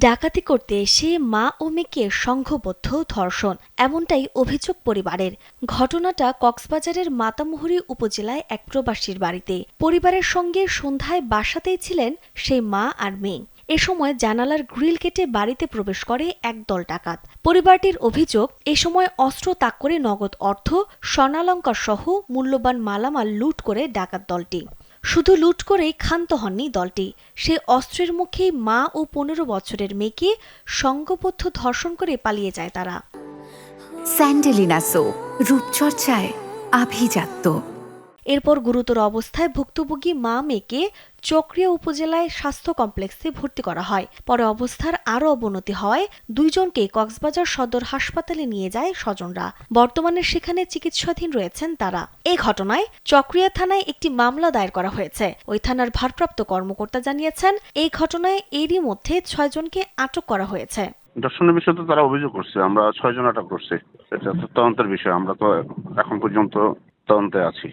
ডাকাতি করতে এসে মা ও মেয়েকে সংঘবদ্ধ ধর্ষণ, এমনটাই অভিযোগ পরিবারের। ঘটনাটা কক্সবাজারের মাতামুহুরী উপজেলায় এক প্রবাসীর বাড়িতে। পরিবারের সঙ্গে সন্ধ্যায় বাসাতেই ছিলেন সেই মা আর মেয়ে। এ সময় জানালার গ্রিল কেটে বাড়িতে প্রবেশ করে একদল ডাকাত। পরিবারটির অভিযোগ, এ সময় অস্ত্র তাক করে নগদ অর্থ, স্বর্ণালংকার সহ মূল্যবান মালামাল লুট করে ডাকাত দলটি। শুধু লুট করেই ক্ষান্ত হননি দলটি, সে অস্ত্রের মুখেই মা ও ১৫ বছরের মেয়েকে সংঘবদ্ধ ধর্ষণ করে পালিয়ে যায় তারা। স্যান্ডেলিনা সো, রূপচর্চায় আভিজাত্য। এরপর গুরুতর অবস্থায় ভুক্তভোগী মা মেয়েকে চকরিয়া উপজেলায় স্বাস্থ্য কমপ্লেক্সে ভর্তি করা হয়। পরে অবস্থার আরও অবনতি হওয়ায় দুইজনকে কক্সবাজার সদর হাসপাতালে নিয়ে যায় স্বজনরা। বর্তমানে সেখানে চিকিৎসাধীন রয়েছেন তারা। এই ঘটনায় চকরিয়া থানায় একটি মামলা দায়ের করা হয়েছে। ওই থানার ভারপ্রাপ্ত কর্মকর্তা জানিয়েছেন, এই ঘটনায় এরই মধ্যে ৬ জনকে আটক করা হয়েছে। ধর্ষণের বিষয়ে তো তারা অভিযোগ করছে, আমরা ৬ জন আটক করছি। এটা তো তদন্তের বিষয়, আমরা তো এখন পর্যন্ত তদন্তে আছি।